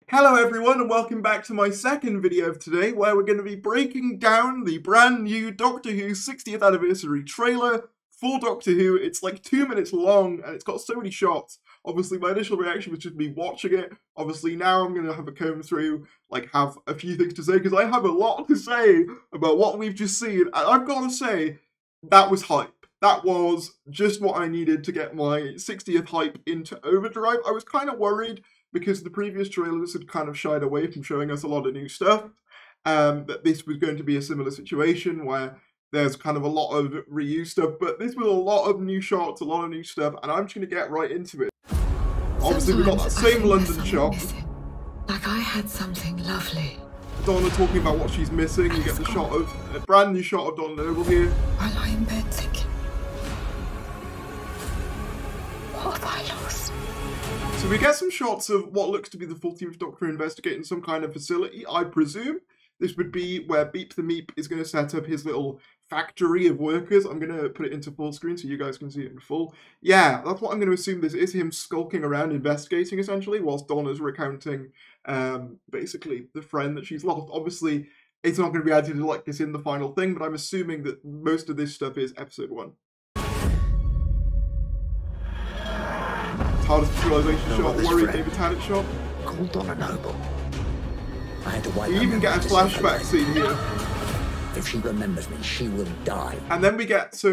Hello everyone and welcome back to my second video of today where we're going to be breaking down the brand new Doctor Who 60th anniversary trailer for Doctor Who. It's like 2 minutes long and it's got so many shots. Obviously my initial reaction was just me watching it. Obviously now I'm going to have a comb through, have a few things to say because I have a lot to say about what we've just seen. And I've got to say, that was hype. That was just what I needed to get my 60th hype into overdrive. I was kind of worried because the previous trailers had kind of shied away from showing us a lot of new stuff, that this was going to be a similar situation where there's kind of a lot of reused stuff, but this was a lot of new shots, a lot of new stuff, and I'm just going to get right into it. Obviously we've got that same London shot. Like I had something lovely. Donna talking about what she's missing. You get the shot of, a brand new shot of Donna Noble here. I lie in bed thinking, what have I lost? So we get some shots of what looks to be the 14th Doctor investigating some kind of facility. I presume this would be where Beep the Meep is going to set up his little factory of workers. I'm going to put it into full screen so you guys can see it in full. Yeah, that's what I'm going to assume this is, him skulking around investigating essentially, whilst Donna's recounting basically the friend that she's lost. Obviously, it's not going to be added like this in the final thing, but I'm assuming that most of this stuff is episode 1. TARDIS visualization shot, worried David Tennant shot. Called Donna Noble. I had to wipe We even get a flashback scene here. If she remembers me, she will die. And then we get,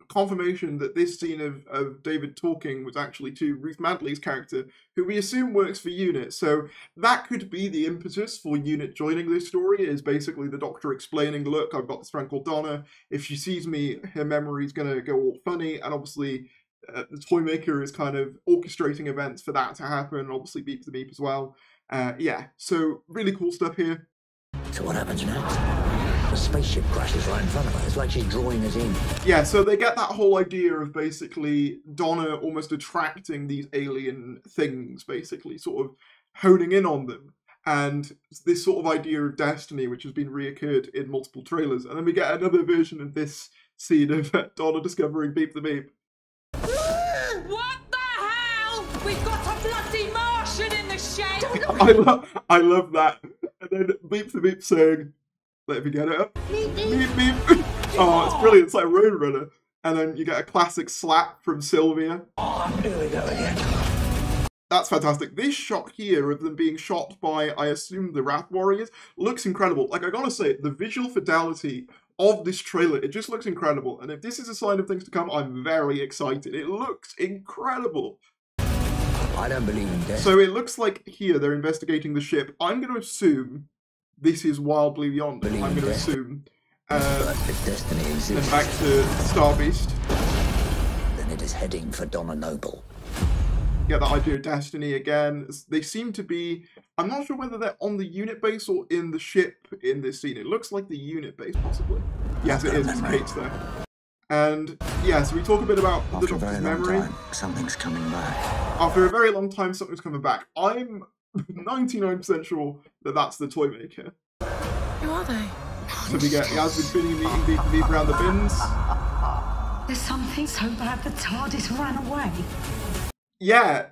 confirmation that this scene of David talking was actually to Ruth Madeley's character, who we assume works for UNIT. So that could be the impetus for UNIT joining this story, is basically the Doctor explaining, look, I've got this friend called Donna. If she sees me, her memory's going to go all funny, and obviously the Toymaker is kind of orchestrating events for that to happen, obviously Beep the Meep as well. Yeah, so really cool stuff here. So what happens next? The spaceship crashes right in front of her. It's like she's drawing us in. Yeah, so they get that whole idea of basically Donna almost attracting these alien things, basically, sort of honing in on them. And this sort of idea of destiny, which has been reoccurred in multiple trailers. And then we get another version of this scene of Donna discovering Beep the Meep. What the hell? We've got a bloody Martian in the shed! I love that. And then Beep the Meep saying, let me get it up. Beep, beep. Oh, it's brilliant. It's like Roadrunner. And then you get a classic slap from Sylvia. Oh, here we go again. That's fantastic. This shot here of them being shot by, I assume, the Wrath Warriors, looks incredible. Like, I gotta say, the visual fidelity of this trailer, it just looks incredible. And if this is a sign of things to come, I'm very excited. It looks incredible. I don't believe in death. So it looks like here they're investigating the ship. I'm going to assume this is Wildly Beyond. I'm going to assume. If destiny exists, and back to Starbeast. then it is heading for Donna Noble. Get that idea of destiny again. They seem to be, I'm not sure whether they're on the unit base or in the ship in this scene. It looks like the unit base, possibly. Yes, it is. It's Kate's there. And yeah, so we talk a bit about the Doctor's memory. Time, something's coming back. After a very long time, something's coming back. I'm 99% sure that that's the Toymaker. Who are they? So we get Yasmin Binny meeting Beep around the bins. There's something so bad the TARDIS ran away. Yeah,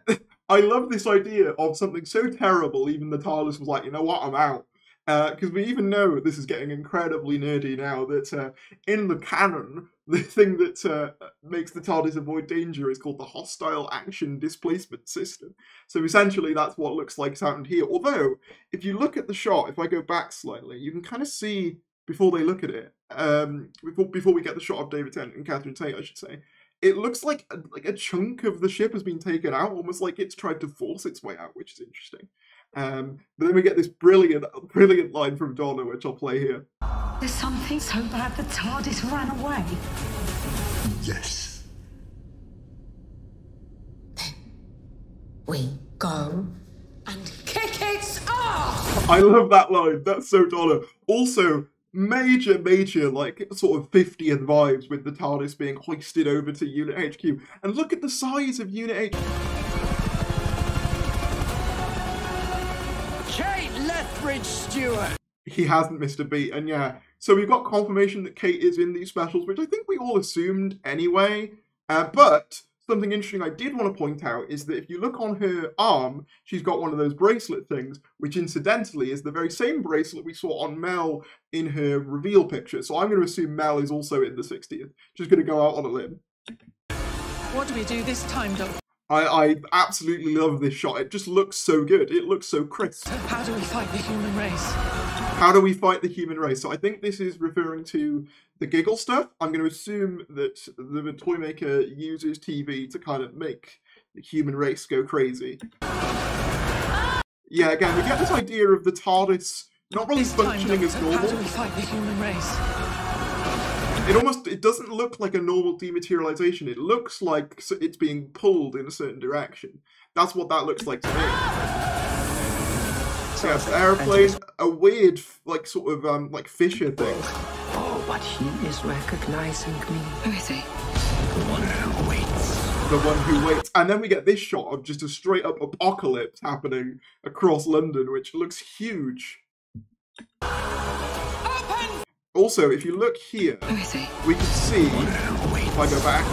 I love this idea of something so terrible, even the TARDIS was like, you know what, I'm out. Because we even know, this is getting incredibly nerdy now, that in the canon, the thing that makes the TARDIS avoid danger is called the Hostile Action Displacement System. So essentially that's what it looks like it's happened here. Although, if you look at the shot, if I go back slightly, you can kind of see, before they look at it, before we get the shot of David Tennant and Catherine Tate, I should say, it looks like a chunk of the ship has been taken out, almost like it's tried to force its way out, which is interesting. But then we get this brilliant line from Donna, which I'll play here. There's something so bad the TARDIS ran away. Yes. Then we go and kick its ass! I love that line. That's so Donna. Also, major, sort of 50th vibes with the TARDIS being hoisted over to Unit HQ. And look at the size of Unit HQ. Kate Lethbridge Stewart! He hasn't missed a beat, and yeah. So we've got confirmation that Kate is in these specials, which I think we all assumed anyway. But something interesting I did want to point out is that if you look on her arm, she's got one of those bracelet things, which incidentally is the very same bracelet we saw on Mel in her reveal picture. So I'm going to assume Mel is also in the 60th. Just going to go out on a limb. What do we do this time, Doc? I absolutely love this shot. It just looks so good. It looks so crisp. How do we fight the human race? How do we fight the human race? So I think this is referring to the giggle stuff. I'm going to assume that the Toymaker uses TV to kind of make the human race go crazy. Yeah, again, we get this idea of the TARDIS not really functioning as normal. How do we fight the human race? It doesn't look like a normal dematerialization. It looks like it's being pulled in a certain direction. That's what that looks like to me. So yes, airplane, a weird, like, sort of, like, Fisher thing. Oh, but he is recognizing me. Who is he? The one who waits. The one who waits. And then we get this shot of just a straight up apocalypse happening across London, which looks huge. Also, if you look here, we can see, if I go back,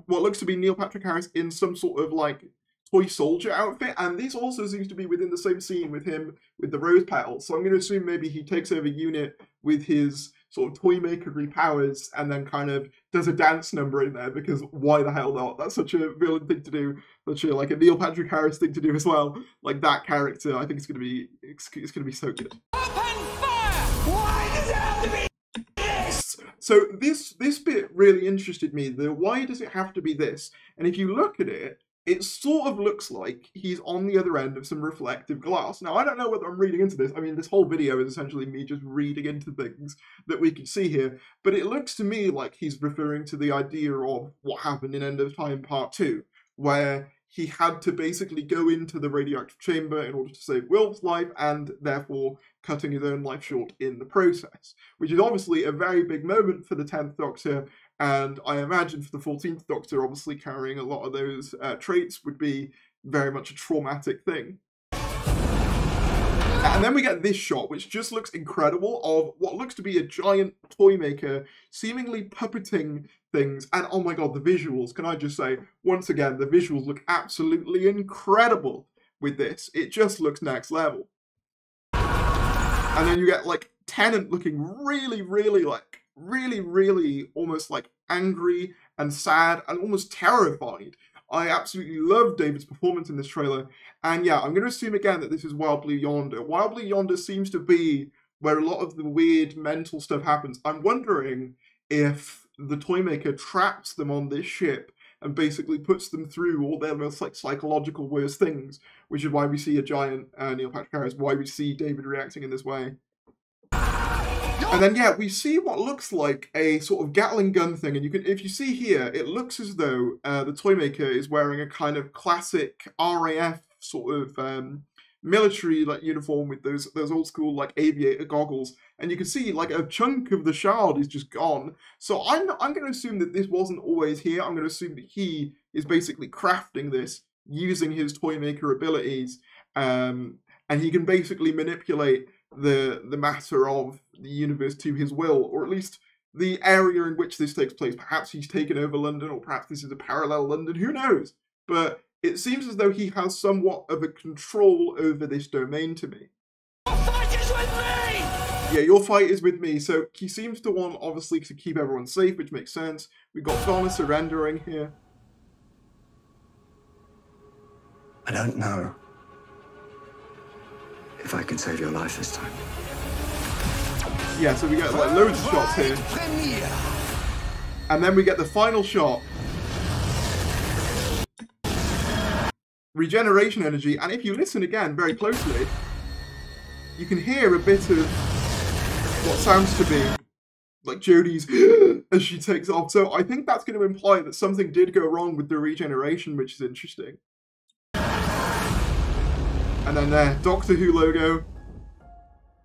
what looks to be Neil Patrick Harris in some sort of, like, toy soldier outfit, and this also seems to be within the same scene with him with the rose petals. So I'm going to assume maybe he takes over unit with his sort of Toymaker-y powers and then kind of does a dance number in there, because why the hell not? That's such a villain thing to do, such a, like, a Neil Patrick Harris thing to do as well. Like, that character, I think it's going to be so good. Why does it have to be this? So this bit really interested me. Why does it have to be this? And if you look at it, it sort of looks like he's on the other end of some reflective glass. Now, I don't know whether I'm reading into this. I mean, this whole video is essentially me just reading into things that we can see here. But it looks to me like he's referring to the idea of what happened in End of Time Part 2, where he had to basically go into the radioactive chamber in order to save Will's life, and therefore cutting his own life short in the process, which is obviously a very big moment for the 10th Doctor, and I imagine for the 14th Doctor, obviously carrying a lot of those traits would be very much a traumatic thing. And then we get this shot, which just looks incredible, of what looks to be a giant Toymaker seemingly puppeting things. And oh my god, the visuals, can I just say, once again, the visuals look absolutely incredible with this. It just looks next level. And then you get, like, Tennant looking really, really almost, like, angry and sad and almost terrified. I absolutely love David's performance in this trailer. And yeah, I'm going to assume again that this is Wild Blue Yonder. Wild Blue Yonder seems to be where a lot of the weird mental stuff happens. I'm wondering if the Toymaker traps them on this ship and basically puts them through all their most, like, psychological worst things, which is why we see a giant Neil Patrick Harris, why we see David reacting in this way. And then, yeah, we see what looks like a sort of Gatling gun thing, and you can, if you see here, it looks as though the Toymaker is wearing a kind of classic RAF sort of military, like, uniform with those old school, like, aviator goggles, and you can see, like, a chunk of the shard is just gone. So I'm going to assume that this wasn't always here. I'm going to assume that he is basically crafting this using his Toymaker abilities, and he can basically manipulate the matter of the universe to his will, or at least the area in which this takes place. Perhaps he's taken over London, or perhaps this is a parallel London, who knows? But it seems as though he has somewhat of a control over this domain to me. Your fight is with me! Yeah, your fight is with me. So he seems to want, obviously, to keep everyone safe, which makes sense. We've got Donna surrendering here. I don't know if I can save your life this time. Yeah, so we get, like, loads of shots here. And then we get the final shot. Regeneration energy, and if you listen again very closely, you can hear a bit of what sounds to be like Jodie's as she takes off. So I think that's going to imply that something did go wrong with the regeneration, which is interesting. And then there, Doctor Who logo.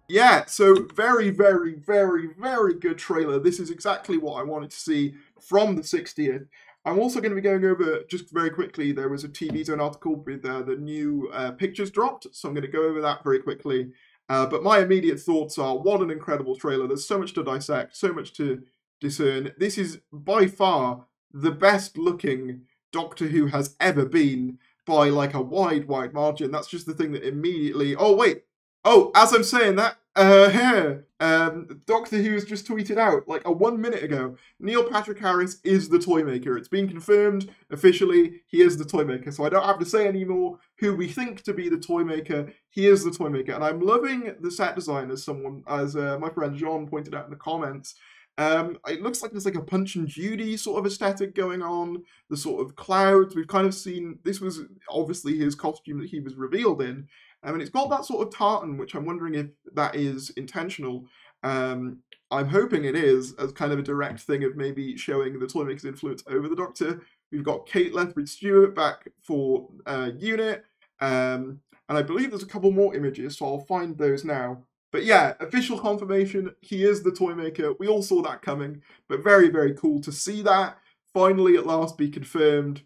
Yeah, so very, very, very, very good trailer. This is exactly what I wanted to see from the 60th. I'm also going to be going over, just very quickly, there was a TV Zone article with the new pictures dropped, so I'm going to go over that very quickly. But my immediate thoughts are, what an incredible trailer. There's so much to dissect, so much to discern. This is by far the best looking Doctor Who has ever been by like a wide margin. That's just the thing that immediately... Oh, wait. Oh, as I'm saying that, Doctor Who has just tweeted out, like 1 minute ago, Neil Patrick Harris is the Toymaker. It's been confirmed officially, he is the Toymaker. So I don't have to say anymore who we think to be the Toymaker. He is the Toymaker. And I'm loving the set design, as my friend John pointed out in the comments. It looks like there's like a Punch and Judy sort of aesthetic going on. The sort of clouds, we've kind of seen, this was obviously his costume that he was revealed in. And it's got that sort of tartan, which I'm wondering if that is intentional. I'm hoping it is, as kind of a direct thing of maybe showing the Toymaker's influence over the Doctor. We've got Kate Lethbridge-Stewart back for Unit, and I believe there's a couple more images, so I'll find those now. But yeah, official confirmation, he is the Toymaker. We all saw that coming, but very, very cool to see that finally at last be confirmed.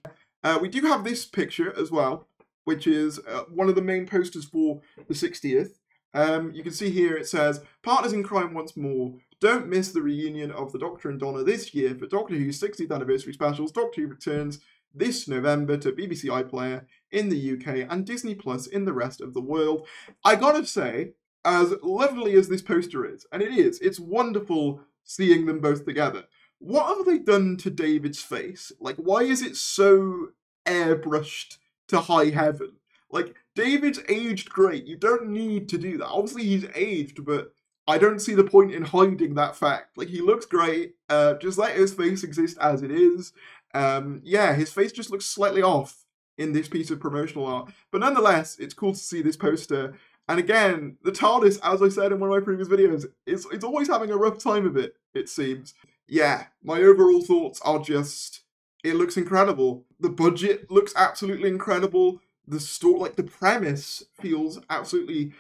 We do have this picture as well, which is one of the main posters for the 60th. You can see here it says, "Partners in crime once more. Don't miss the reunion of the Doctor and Donna this year for Doctor Who's 60th anniversary specials. Doctor Who returns this November to BBC iPlayer in the UK and Disney Plus in the rest of the world." I gotta say, as lovely as this poster is, and it's wonderful seeing them both together. What have they done to David's face? Like, why is it so airbrushed to high heaven? Like, David's aged great. You don't need to do that. Obviously, he's aged, but I don't see the point in hiding that fact. Like, he looks great. Just let his face exist as it is. Yeah, his face just looks slightly off in this piece of promotional art. But nonetheless, it's cool to see this poster. And again, the TARDIS, as I said in one of my previous videos, it's always having a rough time of it, it seems. Yeah, my overall thoughts are just... it looks incredible. The budget looks absolutely incredible. The story, like the premise, feels absolutely...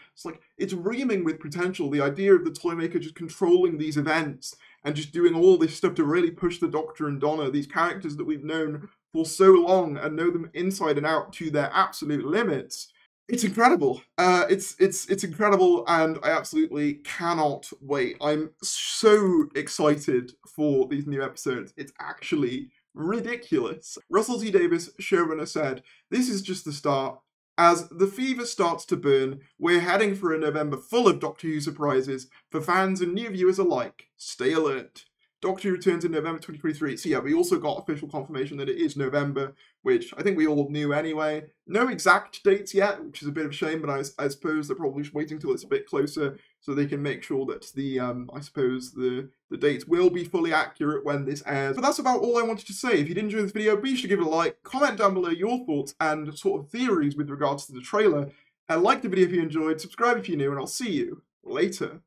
it's reaming with potential. The idea of the Toymaker just controlling these events and just doing all this stuff to really push the Doctor and Donna, these characters that we've known for so long and know them inside and out to their absolute limits. It's incredible. It's incredible, and I absolutely cannot wait. I'm so excited for these new episodes. It's actually ridiculous. Russell T Davies, showrunner, said, "This is just the start. As the fever starts to burn, we're heading for a November full of Doctor Who surprises for fans and new viewers alike. Stay alert." Doctor Who returns in November 2023. So yeah, we also got official confirmation that it is November, which I think we all knew anyway. No exact dates yet, which is a bit of a shame, but I suppose they're probably just waiting till it's a bit closer so they can make sure that the, I suppose, the dates will be fully accurate when this airs. But that's about all I wanted to say. If you did enjoy this video, be sure to give it a like, comment down below your thoughts and sort of theories with regards to the trailer, and like the video if you enjoyed, subscribe if you're new, and I'll see you later.